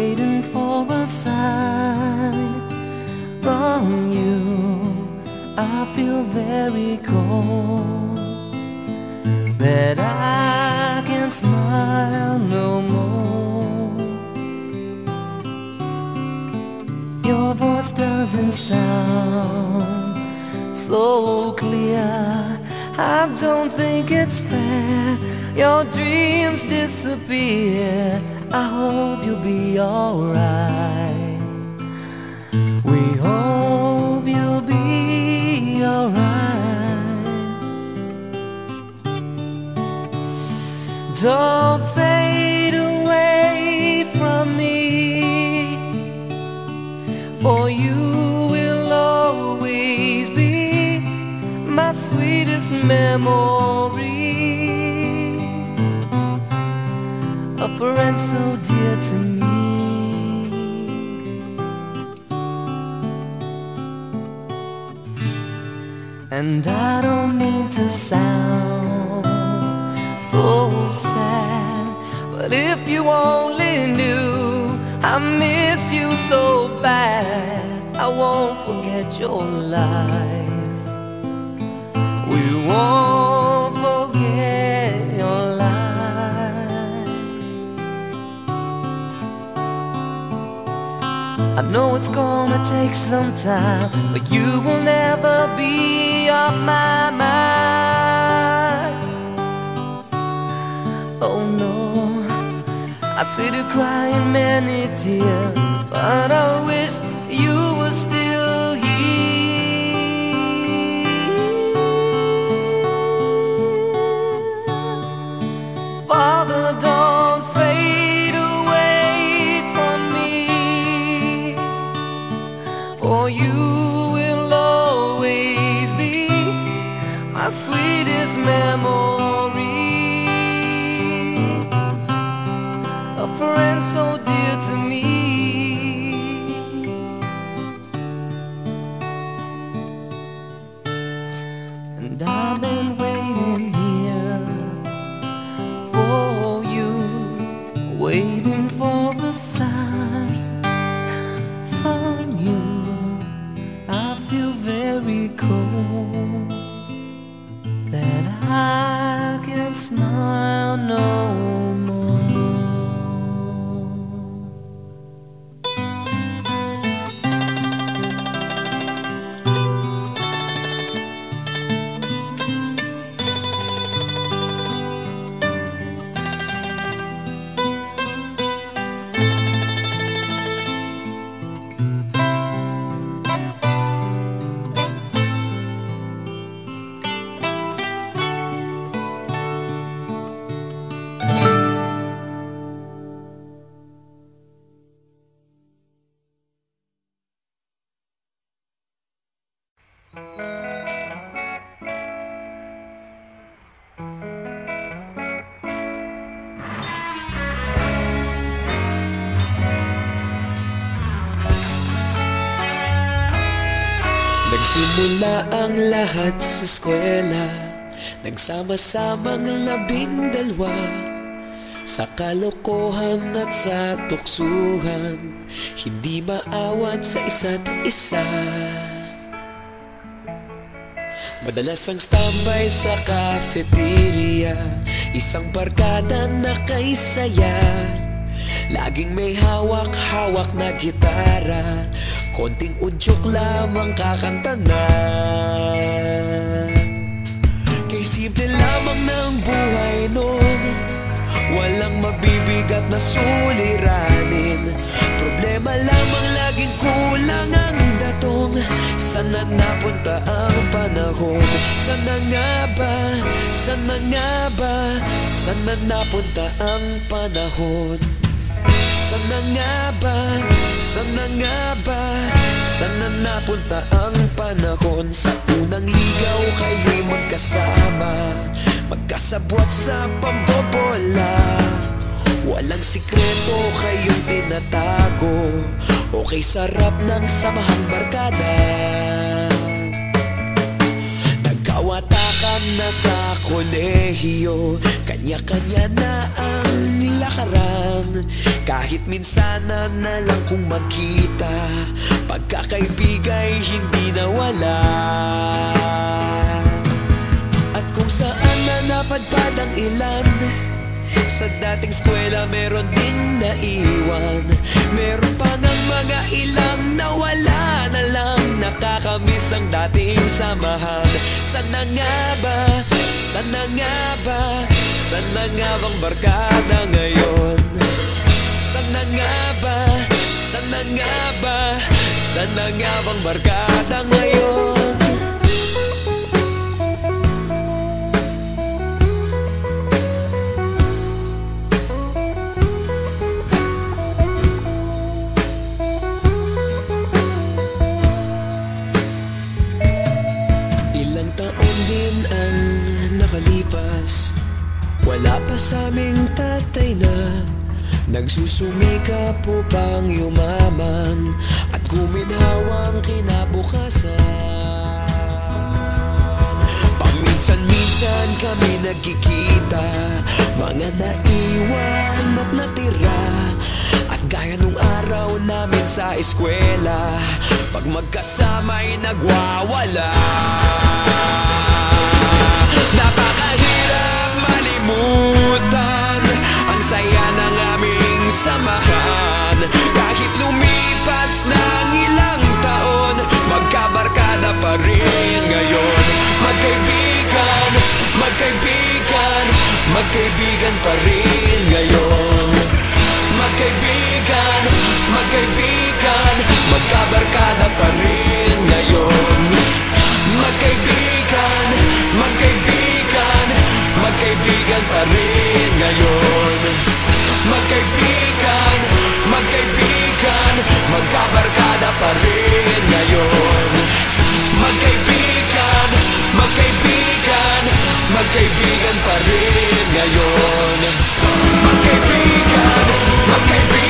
waiting for a sign from you. I feel very cold, that I can smile no more. Your voice doesn't sound so clear. I don't think it's fair. Your dreams disappear. I hope you'll be alright. We hope you'll be alright. Don't fade away from me, for you will always be my sweetest memory, a friend so dear to me. And I don't mean to sound so sad, but if you only knew I miss you so bad, I won't forget your life. We won't forget your life. I know it's gonna take some time, but you will never be off my mind. Oh no, I see you crying many tears, but I wish you were still here. Father, don't fade away from me, for you will always be my sweetest memory, a friend so dear to me. And I've been waiting here for you, waiting for a sign from you. I feel very cold, that I can smile no more. Nagsimula ang lahat sa eskwela, nagsama-samang 12, sa kalokohan at sa tuksuhan, hindi maawat sa isa't isa. Madalas ang standby sa cafeteria, isang barkada na kay saya, laging may hawak-hawak na gitara, konting udyok lamang kakanta na. Kay simple lamang ng buhay nun, walang mabibigat na suliranin, problema lamang laging kulang ang datong. Sana napunta ang panahon? Sana nga ba? Sana nga ba? Sana napunta ang panahon? Sana nga ba? Sana nga ba? Sana napunta ang panahon? Sa unang ligaw kayo'y magkasama, magkasabwat sa pambobola, walang sikreto kayong tinatago, okay sarap ng samahang barkada. Nagkawata bakbakan na sa kolehiyo, kanya-kanya na ang lakaran. Kahit minsan na lang kung magkita, pagkakaibigay hindi nawala. At kung saan na napadpad ang ilan, sa dating eskwela meron din naiwan. Meron pa ng mga ilang nawala na lang, nakakamiss ang dating samahan. Sana nga ba, sana nga ba, sana nga bang barkada ngayon? Sana nga ba, sana nga ba, sana nga bang barkada ngayon? Ilang taon din ang nakalipas, wala pa sa aming tatay na nagsusumikap upang yumaman at guminhawang kinabukasan. Paminsan-minsan kami nagkikita, mga naiwan at natira. At gaya nung araw namin sa eskwela, pag magkasama'y nagwawala. Napakahirap malimutan ang saya ng aming samahan. Kahit lumipas ng ilang taon, magkabarkada pa rin ngayon. Magkaibigan, magkaibigan, magkaibigan pa rin ngayon. Magkaibigan, magkaibigan, magkabarkada pa rin ngayon. Magkaibigan, magkaibigan, magkaibigan pa rin ngayon. Magkaibigan, magkaibigan, magkabarkada pa rin ngayon. Magkaibigan, magkaibigan, magkaibigan pa rin ngayon. Magkaibigan, magkaibigan,